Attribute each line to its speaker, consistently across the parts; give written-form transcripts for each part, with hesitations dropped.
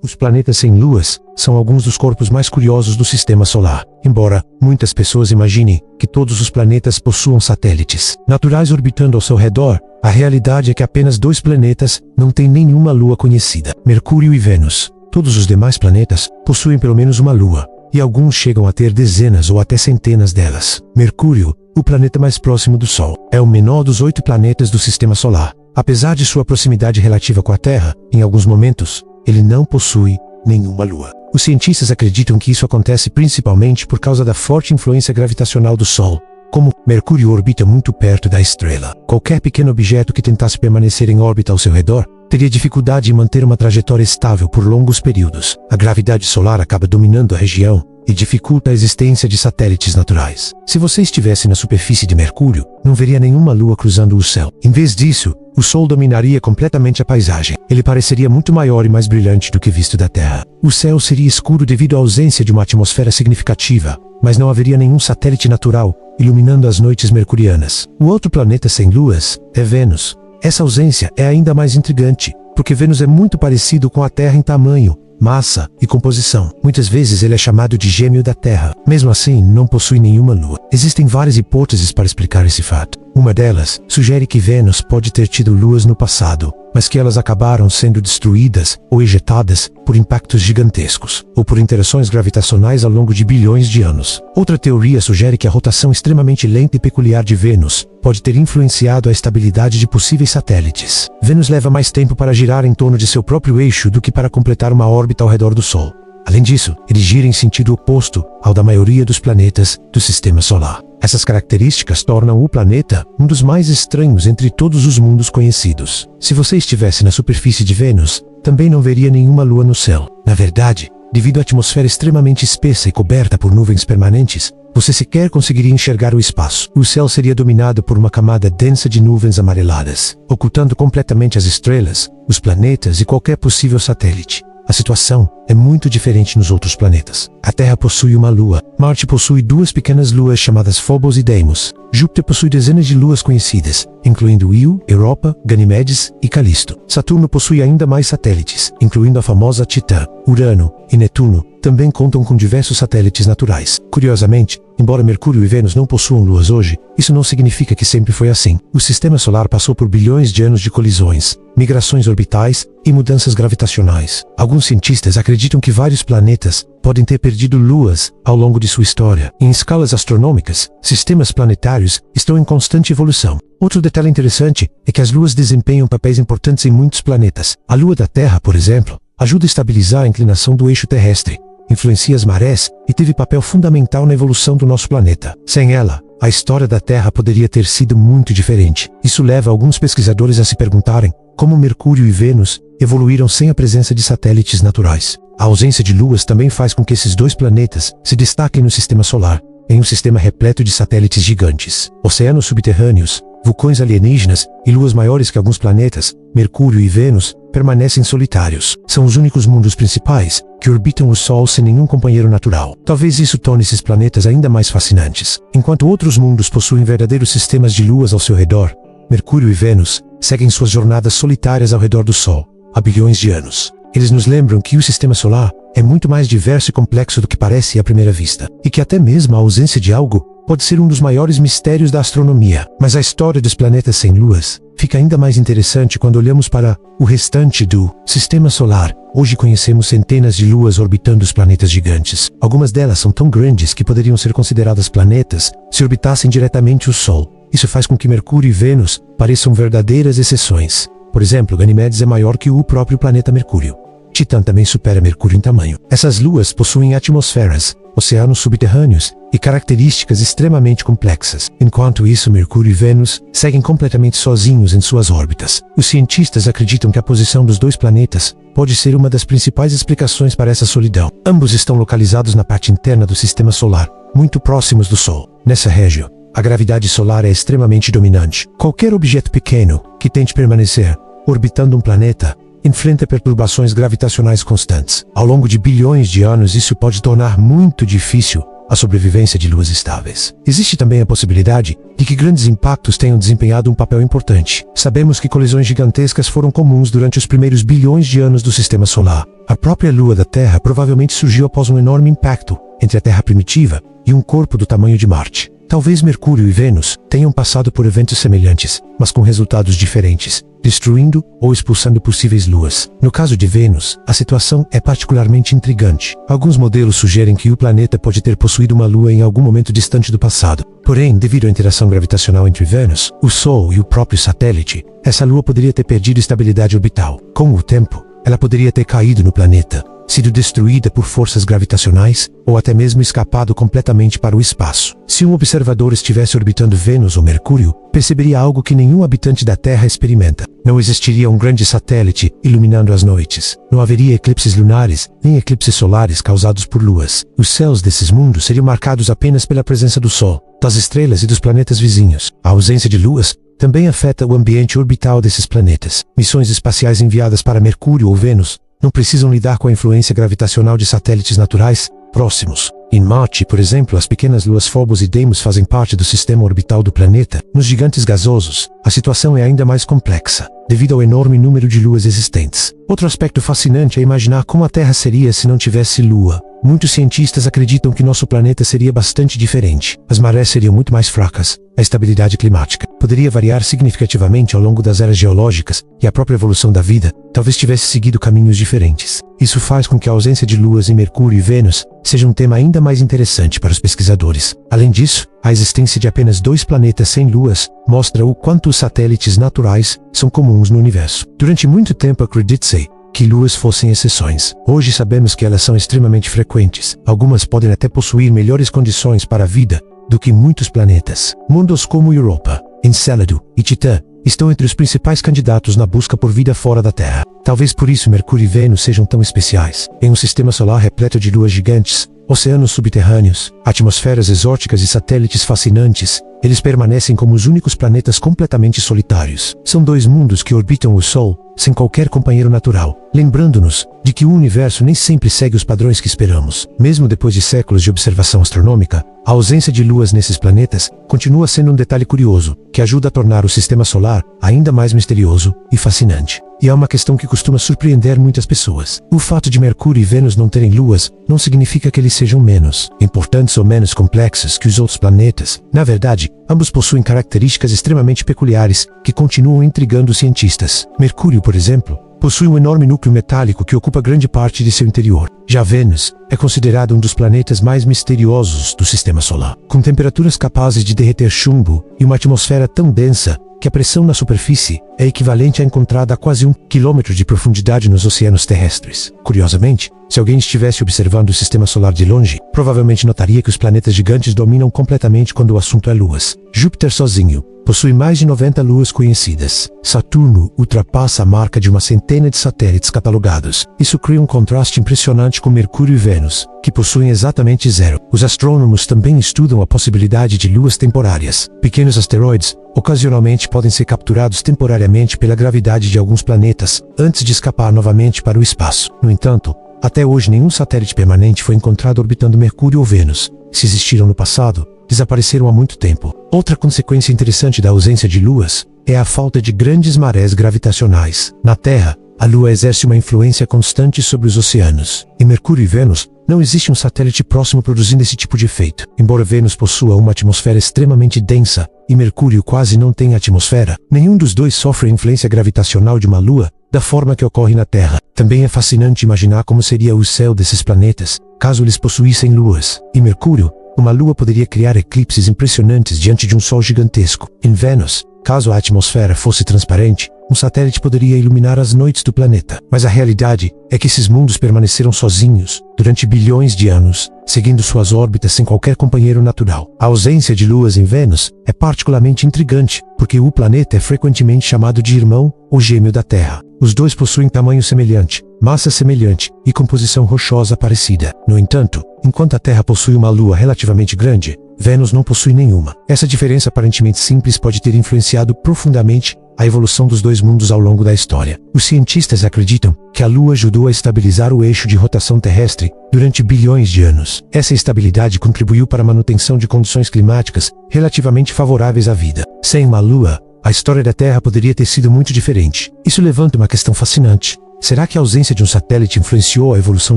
Speaker 1: Os planetas sem luas são alguns dos corpos mais curiosos do sistema solar. Embora muitas pessoas imaginem que todos os planetas possuam satélites naturais orbitando ao seu redor, a realidade é que apenas 2 planetas não têm nenhuma lua conhecida: Mercúrio e Vênus. Todos os demais planetas possuem pelo menos uma lua, e alguns chegam a ter dezenas ou até centenas delas. Mercúrio, o planeta mais próximo do Sol, é o menor dos 8 planetas do sistema solar. Apesar de sua proximidade relativa com a Terra, em alguns momentos, ele não possui nenhuma lua. Os cientistas acreditam que isso acontece principalmente por causa da forte influência gravitacional do Sol. Como Mercúrio orbita muito perto da estrela, qualquer pequeno objeto que tentasse permanecer em órbita ao seu redor teria dificuldade em manter uma trajetória estável por longos períodos. A gravidade solar acaba dominando a região e dificulta a existência de satélites naturais. Se você estivesse na superfície de Mercúrio, não veria nenhuma lua cruzando o céu. Em vez disso, o Sol dominaria completamente a paisagem. Ele pareceria muito maior e mais brilhante do que visto da Terra. O céu seria escuro devido à ausência de uma atmosfera significativa, mas não haveria nenhum satélite natural iluminando as noites mercurianas. O outro planeta sem luas é Vênus. Essa ausência é ainda mais intrigante, porque Vênus é muito parecido com a Terra em tamanho, massa e composição. Muitas vezes ele é chamado de gêmeo da Terra. Mesmo assim, não possui nenhuma lua. Existem várias hipóteses para explicar esse fato. Uma delas sugere que Vênus pode ter tido luas no passado, mas que elas acabaram sendo destruídas ou ejetadas por impactos gigantescos, ou por interações gravitacionais ao longo de bilhões de anos. Outra teoria sugere que a rotação extremamente lenta e peculiar de Vênus pode ter influenciado a estabilidade de possíveis satélites. Vênus leva mais tempo para girar em torno de seu próprio eixo do que para completar uma órbita ao redor do Sol. Além disso, ele gira em sentido oposto ao da maioria dos planetas do sistema solar. Essas características tornam o planeta um dos mais estranhos entre todos os mundos conhecidos. Se você estivesse na superfície de Vênus, também não veria nenhuma lua no céu. Na verdade, devido à atmosfera extremamente espessa e coberta por nuvens permanentes, você sequer conseguiria enxergar o espaço. O céu seria dominado por uma camada densa de nuvens amareladas, ocultando completamente as estrelas, os planetas e qualquer possível satélite. A situação é muito diferente nos outros planetas. A Terra possui uma lua. Marte possui 2 pequenas luas chamadas Phobos e Deimos. Júpiter possui dezenas de luas conhecidas, incluindo Io, Europa, Ganimedes e Calisto. Saturno possui ainda mais satélites, incluindo a famosa Titã. Urano e Netuno também contam com diversos satélites naturais. Curiosamente, embora Mercúrio e Vênus não possuam luas hoje, isso não significa que sempre foi assim. O sistema solar passou por bilhões de anos de colisões, migrações orbitais e mudanças gravitacionais. Alguns cientistas acreditam que vários planetas podem ter perdido luas ao longo de sua história. Em escalas astronômicas, sistemas planetários estão em constante evolução. Outro detalhe interessante é que as luas desempenham papéis importantes em muitos planetas. A lua da Terra, por exemplo, ajuda a estabilizar a inclinação do eixo terrestre, influencia as marés e teve papel fundamental na evolução do nosso planeta. Sem ela, a história da Terra poderia ter sido muito diferente. Isso leva alguns pesquisadores a se perguntarem como Mercúrio e Vênus evoluíram sem a presença de satélites naturais. A ausência de luas também faz com que esses 2 planetas se destaquem no sistema solar, em um sistema repleto de satélites gigantes, oceanos subterrâneos, vulcões alienígenas e luas maiores que alguns planetas. Mercúrio e Vênus permanecem solitários. São os únicos mundos principais que orbitam o Sol sem nenhum companheiro natural. Talvez isso torne esses planetas ainda mais fascinantes. Enquanto outros mundos possuem verdadeiros sistemas de luas ao seu redor, Mercúrio e Vênus seguem suas jornadas solitárias ao redor do Sol, há bilhões de anos. Eles nos lembram que o sistema solar é muito mais diverso e complexo do que parece à primeira vista, e que até mesmo a ausência de algo pode ser um dos maiores mistérios da astronomia. Mas a história dos planetas sem luas fica ainda mais interessante quando olhamos para o restante do sistema solar. Hoje conhecemos centenas de luas orbitando os planetas gigantes. Algumas delas são tão grandes que poderiam ser consideradas planetas se orbitassem diretamente o Sol. Isso faz com que Mercúrio e Vênus pareçam verdadeiras exceções. Por exemplo, Ganimedes é maior que o próprio planeta Mercúrio. Titã também supera Mercúrio em tamanho. Essas luas possuem atmosferas, oceanos subterrâneos e características extremamente complexas. Enquanto isso, Mercúrio e Vênus seguem completamente sozinhos em suas órbitas. Os cientistas acreditam que a posição dos 2 planetas pode ser uma das principais explicações para essa solidão. Ambos estão localizados na parte interna do sistema solar, muito próximos do Sol. Nessa região, a gravidade solar é extremamente dominante. Qualquer objeto pequeno que tente permanecer orbitando um planeta enfrenta perturbações gravitacionais constantes. Ao longo de bilhões de anos, isso pode tornar muito difícil a sobrevivência de luas estáveis. Existe também a possibilidade de que grandes impactos tenham desempenhado um papel importante. Sabemos que colisões gigantescas foram comuns durante os primeiros bilhões de anos do Sistema Solar. A própria Lua da Terra provavelmente surgiu após um enorme impacto entre a Terra primitiva e um corpo do tamanho de Marte. Talvez Mercúrio e Vênus tenham passado por eventos semelhantes, mas com resultados diferentes, destruindo ou expulsando possíveis luas. No caso de Vênus, a situação é particularmente intrigante. Alguns modelos sugerem que o planeta pode ter possuído uma lua em algum momento distante do passado. Porém, devido à interação gravitacional entre Vênus, o Sol e o próprio satélite, essa lua poderia ter perdido estabilidade orbital. Com o tempo, ela poderia ter caído no planeta, sido destruída por forças gravitacionais ou até mesmo escapado completamente para o espaço. Se um observador estivesse orbitando Vênus ou Mercúrio, perceberia algo que nenhum habitante da Terra experimenta. Não existiria um grande satélite iluminando as noites. Não haveria eclipses lunares, nem eclipses solares causados por luas. Os céus desses mundos seriam marcados apenas pela presença do Sol, das estrelas e dos planetas vizinhos. A ausência de luas também afeta o ambiente orbital desses planetas. Missões espaciais enviadas para Mercúrio ou Vênus não precisam lidar com a influência gravitacional de satélites naturais próximos. Em Marte, por exemplo, as pequenas luas Phobos e Deimos fazem parte do sistema orbital do planeta. Nos gigantes gasosos, a situação é ainda mais complexa, devido ao enorme número de luas existentes. Outro aspecto fascinante é imaginar como a Terra seria se não tivesse lua. Muitos cientistas acreditam que nosso planeta seria bastante diferente. As marés seriam muito mais fracas. A estabilidade climática poderia variar significativamente ao longo das eras geológicas e a própria evolução da vida talvez tivesse seguido caminhos diferentes. Isso faz com que a ausência de luas em Mercúrio e Vênus seja um tema ainda mais interessante para os pesquisadores. Além disso, a existência de apenas 2 planetas sem luas mostra o quanto os satélites naturais são comuns no universo. Durante muito tempo acredite-se que luas fossem exceções. Hoje sabemos que elas são extremamente frequentes. Algumas podem até possuir melhores condições para a vida do que muitos planetas. Mundos como Europa, Encélado e Titã estão entre os principais candidatos na busca por vida fora da Terra. Talvez por isso Mercúrio e Vênus sejam tão especiais. Em um sistema solar repleto de luas gigantes, oceanos subterrâneos, atmosferas exóticas e satélites fascinantes, eles permanecem como os únicos planetas completamente solitários. São 2 mundos que orbitam o Sol, sem qualquer companheiro natural, lembrando-nos de que o universo nem sempre segue os padrões que esperamos. Mesmo depois de séculos de observação astronômica, a ausência de luas nesses planetas continua sendo um detalhe curioso, que ajuda a tornar o sistema solar ainda mais misterioso e fascinante. E é uma questão que costuma surpreender muitas pessoas. O fato de Mercúrio e Vênus não terem luas não significa que eles sejam menos importantes ou menos complexos que os outros planetas. Na verdade, ambos possuem características extremamente peculiares que continuam intrigando os cientistas. Mercúrio, por exemplo, possui um enorme núcleo metálico que ocupa grande parte de seu interior. Já Vênus é considerado um dos planetas mais misteriosos do sistema solar, com temperaturas capazes de derreter chumbo e uma atmosfera tão densa que a pressão na superfície é equivalente à encontrada a quase 1 quilômetro de profundidade nos oceanos terrestres. Curiosamente, se alguém estivesse observando o sistema solar de longe, provavelmente notaria que os planetas gigantes dominam completamente quando o assunto é luas. Júpiter sozinho possui mais de 90 luas conhecidas. Saturno ultrapassa a marca de uma centena de satélites catalogados. Isso cria um contraste impressionante com Mercúrio e Vênus, que possuem exatamente 0. Os astrônomos também estudam a possibilidade de luas temporárias. Pequenos asteroides ocasionalmente podem ser capturados temporariamente pela gravidade de alguns planetas, antes de escapar novamente para o espaço. No entanto, até hoje nenhum satélite permanente foi encontrado orbitando Mercúrio ou Vênus. Se existiram no passado, desapareceram há muito tempo. Outra consequência interessante da ausência de luas é a falta de grandes marés gravitacionais. Na Terra, a Lua exerce uma influência constante sobre os oceanos. Em Mercúrio e Vênus, não existe um satélite próximo produzindo esse tipo de efeito. Embora Vênus possua uma atmosfera extremamente densa e Mercúrio quase não tem atmosfera, nenhum dos dois sofre a influência gravitacional de uma Lua da forma que ocorre na Terra. Também é fascinante imaginar como seria o céu desses planetas caso eles possuíssem luas. Em Mercúrio, uma lua poderia criar eclipses impressionantes diante de um sol gigantesco. Em Vênus, caso a atmosfera fosse transparente, um satélite poderia iluminar as noites do planeta. Mas a realidade é que esses mundos permaneceram sozinhos durante bilhões de anos, seguindo suas órbitas sem qualquer companheiro natural. A ausência de luas em Vênus é particularmente intrigante, porque o planeta é frequentemente chamado de irmão ou gêmeo da Terra. Os dois possuem tamanho semelhante, massa semelhante e composição rochosa parecida. No entanto, enquanto a Terra possui uma lua relativamente grande, Vênus não possui nenhuma. Essa diferença aparentemente simples pode ter influenciado profundamente a evolução dos dois mundos ao longo da história. Os cientistas acreditam que a Lua ajudou a estabilizar o eixo de rotação terrestre durante bilhões de anos. Essa estabilidade contribuiu para a manutenção de condições climáticas relativamente favoráveis à vida. Sem uma Lua, a história da Terra poderia ter sido muito diferente. Isso levanta uma questão fascinante. Será que a ausência de um satélite influenciou a evolução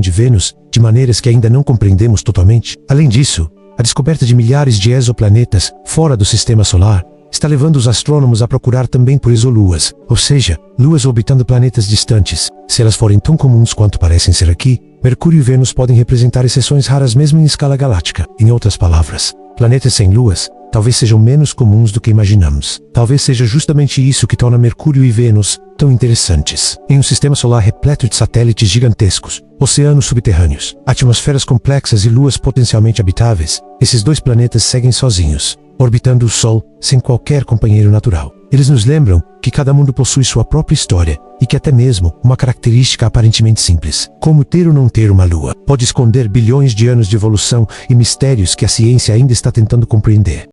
Speaker 1: de Vênus de maneiras que ainda não compreendemos totalmente? Além disso, a descoberta de milhares de exoplanetas fora do sistema solar está levando os astrônomos a procurar também por exoluas, ou seja, luas orbitando planetas distantes. Se elas forem tão comuns quanto parecem ser aqui, Mercúrio e Vênus podem representar exceções raras mesmo em escala galáctica. Em outras palavras, planetas sem luas talvez sejam menos comuns do que imaginamos. Talvez seja justamente isso que torna Mercúrio e Vênus tão interessantes. Em um sistema solar repleto de satélites gigantescos, oceanos subterrâneos, atmosferas complexas e luas potencialmente habitáveis, esses dois planetas seguem sozinhos, orbitando o Sol sem qualquer companheiro natural. Eles nos lembram que cada mundo possui sua própria história e que até mesmo uma característica aparentemente simples, como ter ou não ter uma lua, pode esconder bilhões de anos de evolução e mistérios que a ciência ainda está tentando compreender.